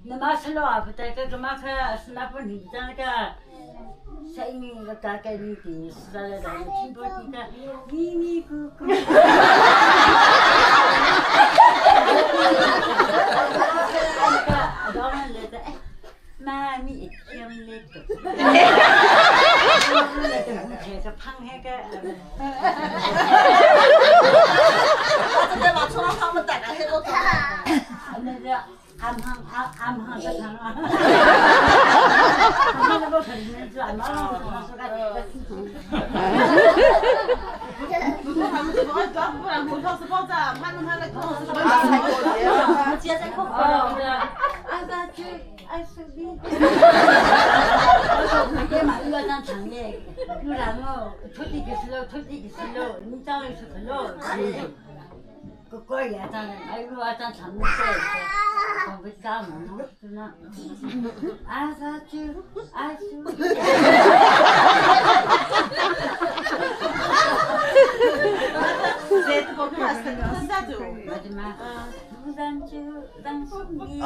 nama selalu apa tak kemakan selalu ni jangan saya ingin katakan ini selalu dalam timur kita ini kuku. Ada orang letak mami yang letak. Orang letak muka pang heka. 근데 맞춰라 하면 내가 해줬잖아. 암항 사탕. 암항은 뭐 별로 줄 안 나와. 그거야 나는 아이고 와장 잡는데 그 싸움은 그나 아사주 아주 내 거기 봤을 때 혼자죠. 마지막 부산주 당신이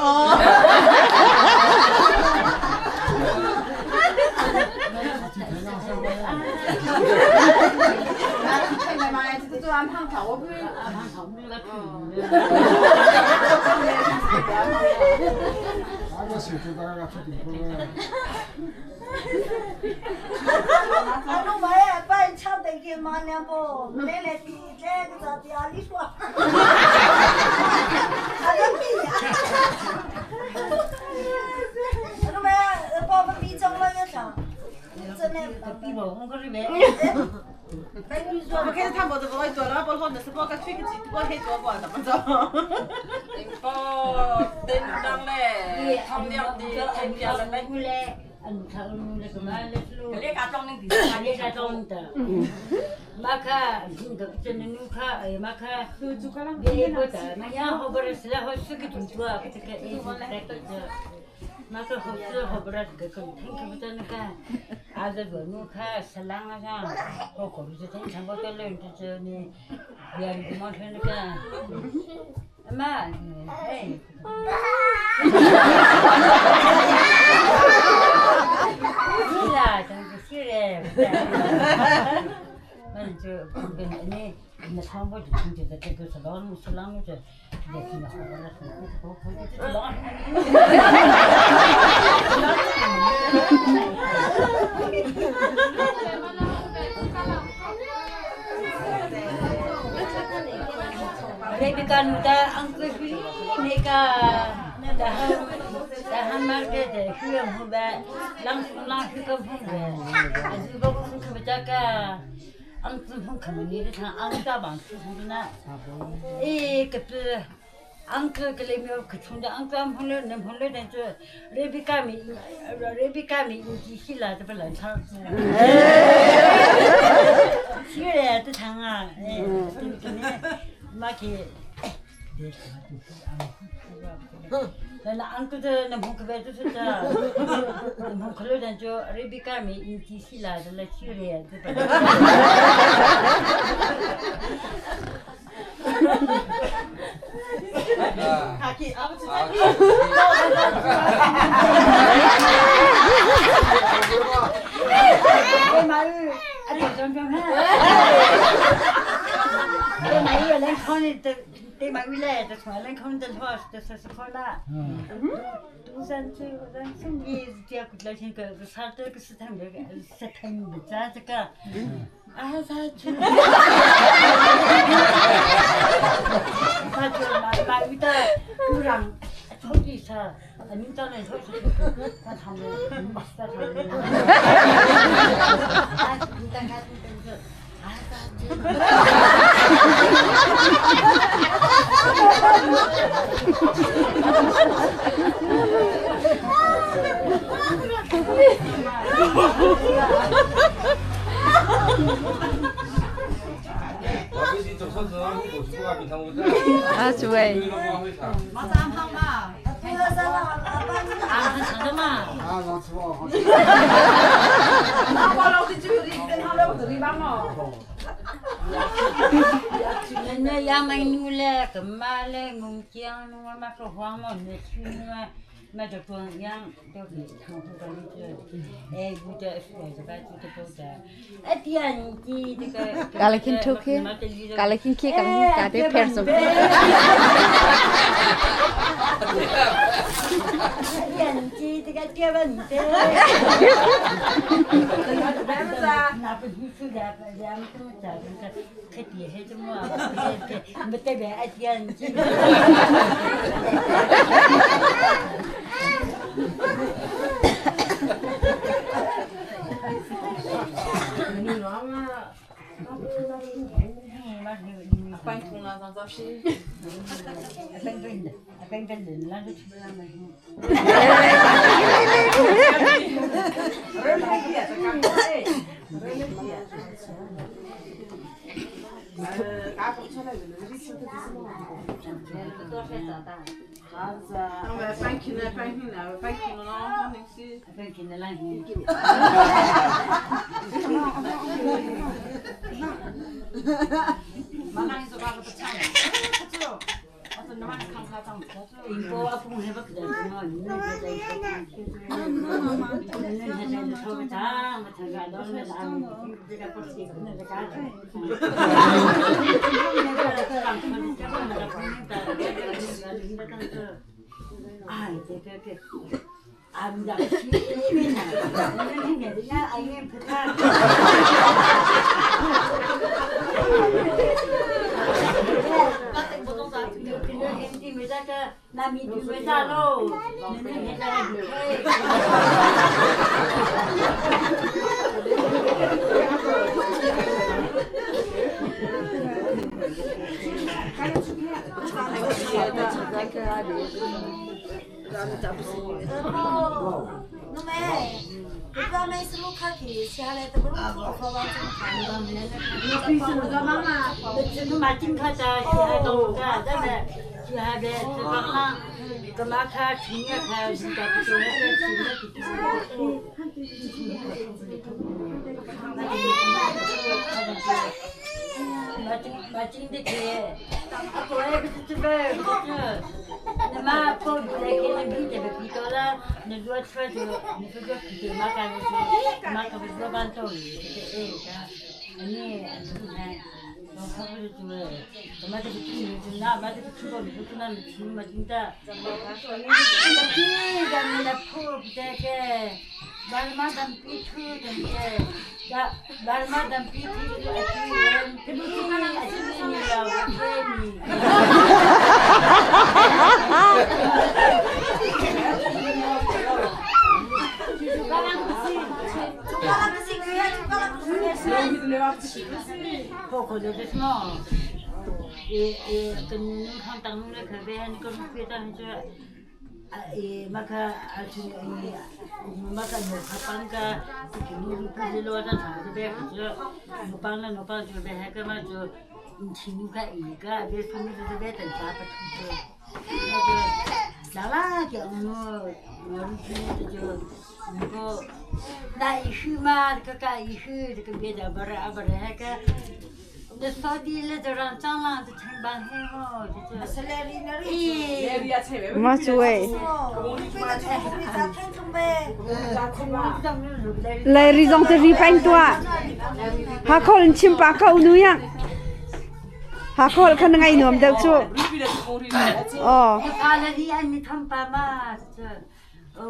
아저씨 주다가 같이 이거는 아너 뭐야 빨리 차 대기 마냥 뭐 내내 뒤에 그 자리 알리 좋아. 아저씨야. 아너 뭐야 뭐 비정랑이야. 전에 비보 그리 왜我开始他没得我做了，不好那是我个吹个鸡，我还做过那么着。이거 된장래 청량디 된장래 그래 안 타는 거 말로 그래 가정는 아니 가정다 마카 진짜 누카 마카 예보다 마야 허버스라 허스기 좀 좋아 그렇게 마카 허스 허버스 그 탱크부터니까 아주 누카 살랑하자 거기서 탱크 버터를 이제니 미안 그만 하니까 엄마 에이 싫어 좀 싫어 저 근데 나 상보도 진짜 그래서 너무 슬라무죠 이제 그냥 Rebikan muda angkut beli mereka dah market hujan hujan langsung hujan hujan. Asyik bawa pun kebaca angkut pun kami ni dah angkut bangsu hujan. Ketu angkut kelima kecunda angkut pun nem pun dan tu Rebika mi uji sila tu pelan thang. Sila tu thang 마키 나 안고도 나 먹어봐도 좋다 뭐 그러던 저 레비카미 인티실라들 치료해야 돼 아기 아버지 내 말을 아주 정정해 내 말을 내 손이 내 말을 내 손을 컨텐츠 호스트에서 콜라 두산주 승기 지역 글라신가 그 살때 그 스타일 세타임 자자가 아 사주 사주 말이다 그랑 저기서 인터넷 다 하면 맛있다 하는 아 일단 가서 아 좋아해. 맞아 한방마. 아 잠깐만. 아, 나 좋아. 아빠랑 우리 집에 있는 하려고 드리방어. 내 야만 누래 금말에 뭉치양 누가 막 호황만 내 치는 맞아 그냥 저기 에 부터 부터 아티안지 내가 갈라킨 토케 갈라킨 키 갈라킨 가데 페르소 아티안지 내가 뛰어봤는데 나쁜 희수가 아무튼 자 그러니까 그때 해줘 뭐 그때 왜 아티안지 Quanh cùng là dòng dọc xí. 만나서 가서 참. 어떤 놈한테 강사장 이거 아프면 해봤거든. 있는 데다 있는 서로 다 마찬가 너는 나는 내가 볼 수 있는 데가 아 이제 아무나 시비나 너는 그냥 아예 부탁 그냥 엔지 메다가 남이 메다로 너는 메다가 Kami semua kaki, siapa itu belum kawan 지금 마침 가자 시하동가 그다음에 시하게 들어가나 그마카 중요해 진짜 마침인데 그 아빠의 그 집에 나 포드에게는 비대면 비도라 내가 트라도 내가 비대 마카는 로반토 아니 너 커버를 좀 엄마한테 비키는 나 엄마한테 비키고 비키는 지금 맞은다 기가 포 부대게 말마다 비추던데 야 말마다 비추 그렇게 아시니라고 괜히 이거 나 이슈만 그까 이슈 그 비자 버라 해가 내 소디를 저랑 장난도 참반 해요 진짜 selleri 마추에 nari. Lai rizong te ripain tua hakol chimpa ka unuyang hakol kan ngai nom dak chu oh 팔이 아니 탐바마 진짜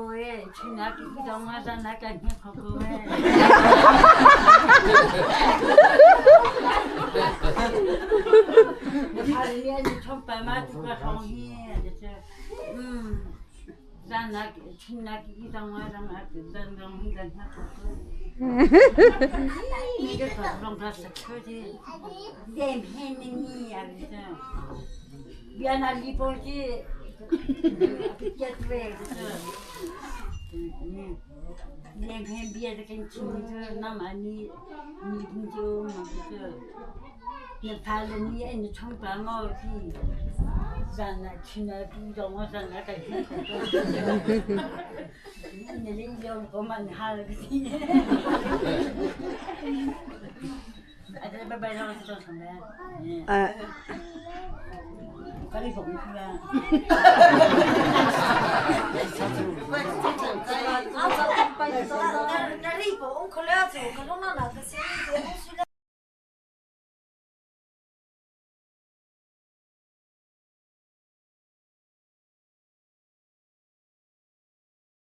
왜 지나기 이동하다 나가 그거 왜 팔이 아니 탐바마 그거 성이 진짜 나나기 지나기 이동하다 나가 그런 이게 그런 가서 그지 내 팬이 아니야 미안한 리포지 그게 내 팬비에 그 친구들 나 많이 좀 내 발음이 아니 청바모지 자나 지나기 동화사 나가 내 링정 그만 하지 아들 바바랑 좀 선배 빨리 보고 싶어 那里不，我可了解，可弄那个现在不是了。